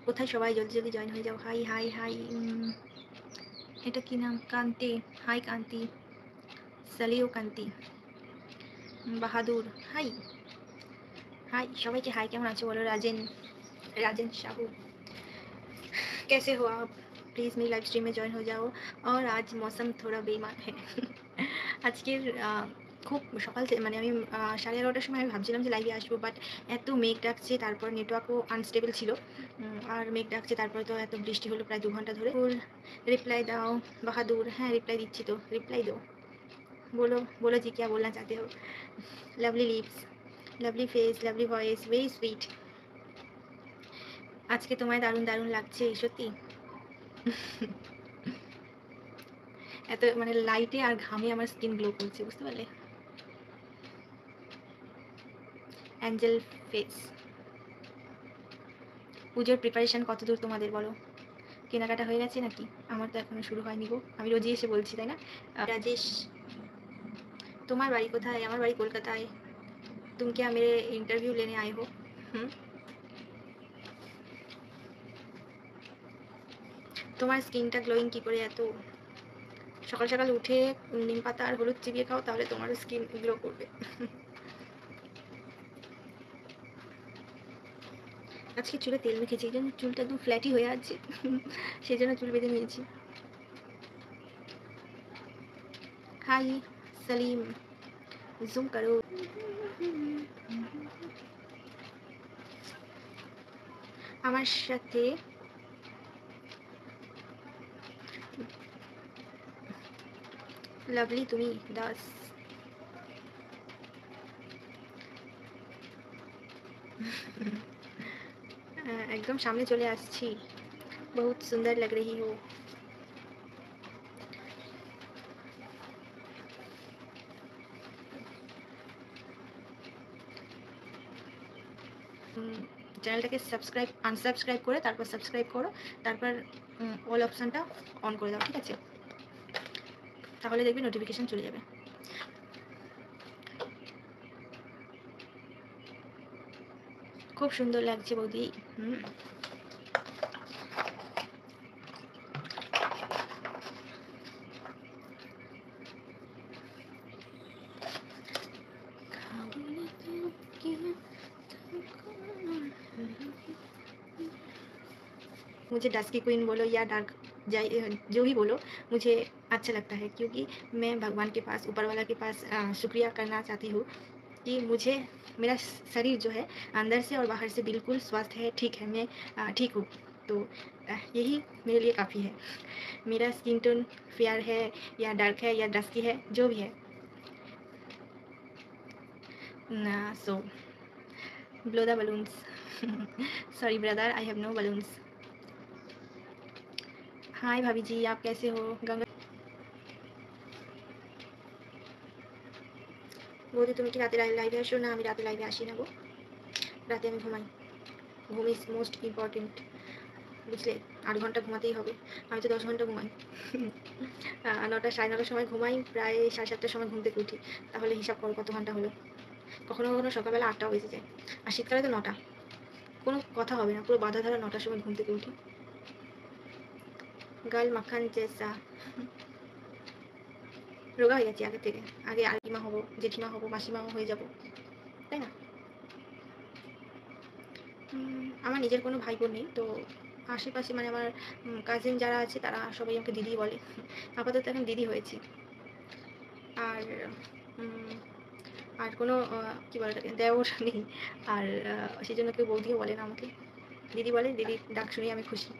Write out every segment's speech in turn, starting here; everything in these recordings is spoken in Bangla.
কোথায় সবাই? জলদি জলদি জয়েন হয়ে যাও। High high high. এটা কি নাম? কান্তি। হাই কান্তি। সালিও কান্তি। বাহাদুর হাই। हाय সবাইকে हाय কেমন আছো বলো। রাজেন राजन साहू कैसे हो आप? प्लीज़ मेरी लाइव स्ट्रीम में ज्वाइन हो जाओ। और आज मौसम थोड़ा बेईमान है আজকের খুব সকাল থেকে মানে আমি 11:30টার সময় আমি ভাবছিলাম যে লাইভে আসবো, বাট এত মেঘ ডাকছে, তারপর নেটওয়ার্কও আনস্টেবল ছিল। আর মেঘ ডাকছে, তারপরে তো এত বৃষ্টি হলো প্রায় 2 ঘন্টা ধরে। ওর রিপ্লাই দাও বাহাদুর। হ্যাঁ রিপ্লাই দিচ্ছি তো, রিপ্লাই दो। बोलो बोलो जी क्या बोलना चाहते हो। Lovely lips, lovely face, lovely voice, very sweet. আজকে তোমায় দারুণ দারুণ লাগছে সত্যি। এত মানে লাইটে আর ঘামে আমার স্কিন গ্লো করছে, বুঝতে পারলে। Angel face. পুজোর প্রিপারেশন কত দূর তোমাদের বলো? কেনাকাটা হয়ে গেছে নাকি? আমার তো এখনো শুরু হয়নি গো, আমি রোজই এসে বলছি তাই না। রাজেশ, তোমার বাড়ি কোথায়? আমার বাড়ি কলকাতায়। तुम क्या मेरे इंटरव्यू लेने आए हो? হুম, তোমার স্কিনটা গ্লোয়িং কি করে এত? সকাল সকাল উঠে নিম পাতা আর হলুদ চিবিয়ে খাও, তাহলে তোমারও স্কিন গ্লো করবে। আজকে চুলে তেল মেখেছি, এই জন্য চুলটা একদম ফ্ল্যাটই হয়ে আছে। সেই জন্য চুল বেঁধে নিয়েছি। হাই সলিম, জুম করো। আমার সাথে লাভলি তুমি দাস। একদম সামনে চলে আসছি। बहुत सुंदर लग रही हो। চ্যানেলটাকে সাবস্ক্রাইব আনসাবস্ক্রাইব করে তারপর সাবস্ক্রাইব করো, তারপর অল অপশানটা অন করে দাও, ঠিক আছে? তাহলে দেখবে নোটিফিকেশান চলে যাবে। খুব সুন্দর লাগছে বৌদি। मुझे डस्की क्वीन बोलो या डार्क जो भी बोलो, मुझे अच्छा लगता है, क्योंकि मैं भगवान के पास, ऊपर वाला के पास शुक्रिया करना चाहती हूँ कि मुझे मेरा शरीर जो है अंदर से और बाहर से बिल्कुल स्वस्थ है, ठीक है, मैं ठीक हूँ। तो यही मेरे लिए काफ़ी है। मेरा स्किन टोन फेयर है या डार्क है या डस्की है, जो भी है। So blow the balloons. Sorry brother, I have no balloons. Hi भाभी जी, आप कैसे हो? गंगा বৌদি তুমি কি রাতে লাইভে আসো? না, আমি রাতে লাইভে আসি না গো, রাতে আমি ঘুমাই। ঘুম ইজ মোস্ট ইম্পর্টেন্ট, বুঝলে? 8 ঘন্টা ঘুমাতেই হবে। আমি তো 10 ঘন্টা ঘুমাই। 9টা 9:30টার সময় ঘুমাই, প্রায় 7:30টার সময় ঘুম থেকে উঠি। তাহলে হিসাব করো কত ঘন্টা হলো। কখনো কখনো সকালবেলা 8টাও বেজে যায়, আর শীতকালে তো 9টা। কোনো কথা হবে না, পুরো বাধা ধরা 9টার সময় ঘুম থেকে উঠি। গাল মাখান জেসা। রোগা হয়ে গেছি আগে থেকে। আগে আলিমা হবো, জেঠিমা হবো, মাসিমাও হয়ে যাবো, তাই না? আমার নিজের কোনো ভাই বোন নেই, তো আশেপাশে মানে আমার কাজিন যারা আছে তারা সবাই আমাকে দিদি বলে। আপাতত এখন দিদি হয়েছি। আর উম, আর কোনো কী বলে ওটাকে, দেওর নেই। আর সেই জন্য কেউ বৌদিও বলে না আমাকে, দিদি বলে। দিদি ডাক শুনেই আমি খুশি।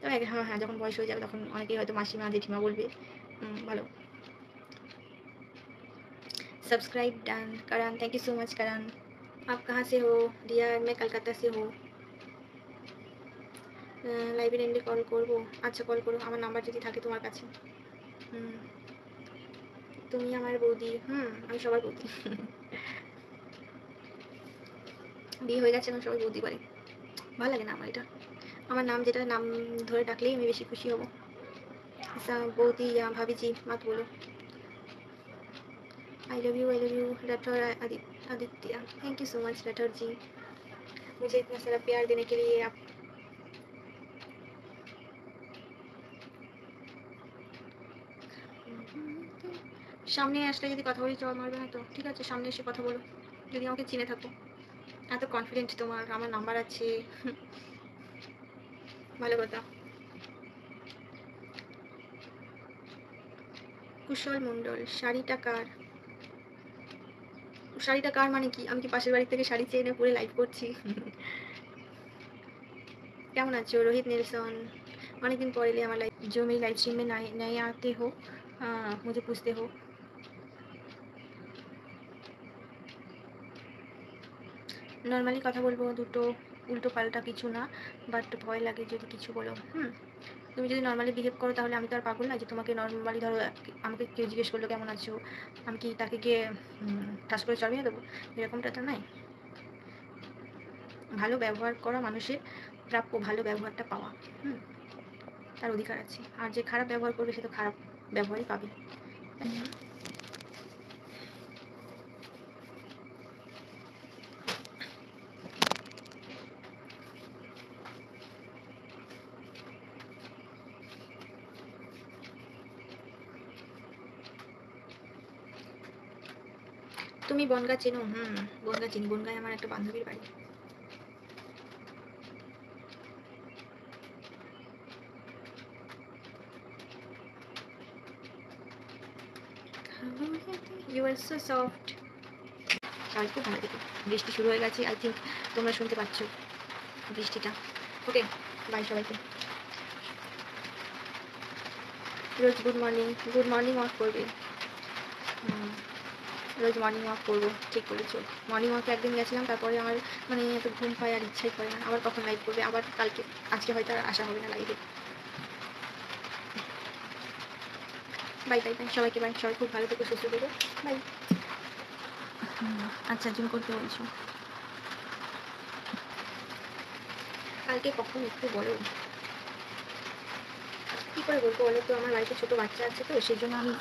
তবে হ্যাঁ হ্যাঁ, যখন বয়স হয়ে যাবে তখন অনেকেই হয়তো মাসিমা জেঠিমা বলবে। ভালো। Subscribe done Karan, thank you so much Karan. आप कहाँ से हो? डियर, मैं कलकत्ता से हूँ। লাইভের এন্ডে কল করবো? আচ্ছা কল করো, আমার নাম্বার যদি থাকে তোমার কাছে। হুম, তুমি আমার বৌদি। আমি সবার বৌদি। বিয়ে হয়ে গেছে, এখন সবাই বৌদি বলে। ভালো লাগে না আমার এটা। আমার নাম যেটা, নাম ধরে ডাকলেই আমি বেশি খুশি হব। ऐसा बौदी या भाभी जी मत बोलो। I love you Rathore Aditya, thank you so much Rathore ji, मुझे इतना सारा प्यार देने के लिए। आप সামনে আসলে যদি কথা বলি জল মারবে না তো? ঠিক আছে, সামনে এসে কথা বলো, যদি আমাকে চিনে থাকো। এত কনফিডেন্ট তোমার, আমার নাম্বার আছে। ভালো কথা। কুশল মণ্ডল, শাড়িটা কার? শাড়িটা কার মানে কি? আমি কি পাশের বাড়ি থেকে শাড়ি চেয়ে এনে পরে লাইভ করছি? কেমন আছো रोहित नेल्सन? অনেকদিন পর এলে আমার লাইভ। जो मेरी लाइव स्ट्रीम में नए नए आते हो, मुझे पूछते हो। নর্মালি কথা বলবো, দুটো উল্টো পাল্টা কিছু না, বাট ভয় লাগে যদি কিছু বলো। তুমি যদি নর্মালি বিহেভ করো তাহলে আমি তো আর পাগল না যে তোমাকে নর্মালি ধরো আমাকে কেউ জিজ্ঞেস করলো কেমন আছো, আমি কি তাকে গিয়ে ঠাস করে চড়িয়ে দেবো? এরকমটা তো নয়। ভালো ব্যবহার করা মানুষের প্রাপ্য, ভালো ব্যবহারটা পাওয়া। তার অধিকার আছে। আর যে খারাপ ব্যবহার করবে সে তো খারাপ ব্যবহারই পাবে। তুমি বনগা চেনো? বনগা চিনি, বনগায় আমার একটা বান্ধবীর বাড়ি। You are so soft. সবাই খুব ভালো দেখো, বৃষ্টি শুরু হয়ে গেছে, আই থিঙ্ক তোমরা শুনতে পাচ্ছ বৃষ্টিটা। ওকে, বাই সবাইকে। রোজ গুড মর্নিং ওয়াক করবে। রোজ মর্নিং ওয়াক করবো, ঠিক করেছো। মর্নিং ওয়াকে একদিন গেছিলাম, তারপরে আমার মানে এত ঘুম পায় আর ইচ্ছাই করে না। আবার কখন লাইভ করবে? আবার কালকে, আজকে হয়তো আর আসা হবে না লাইভে। বাই বাই বাই সবাইকে, বাই। সবাই খুব ভালো থেকো, সুস্থ থেকো, বাই। আচ্ছা, জুম করতে বলছো? কালকে কখন একটু বলো। কী করে বলবো বলো তো, আমার বাড়িতে ছোটো বাচ্চা আছে তো, সেই জন্য আমি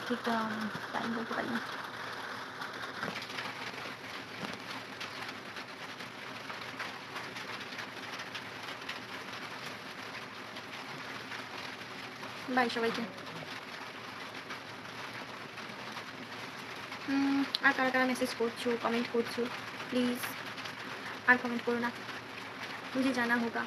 ঠিক টাইম বলতে পারি না। বাই সবাইকে। আর কারা কারা মেসেজ করছো, কমেন্ট করছো, প্লিজ আর কমেন্ট করো না, मुझे जाना होगा।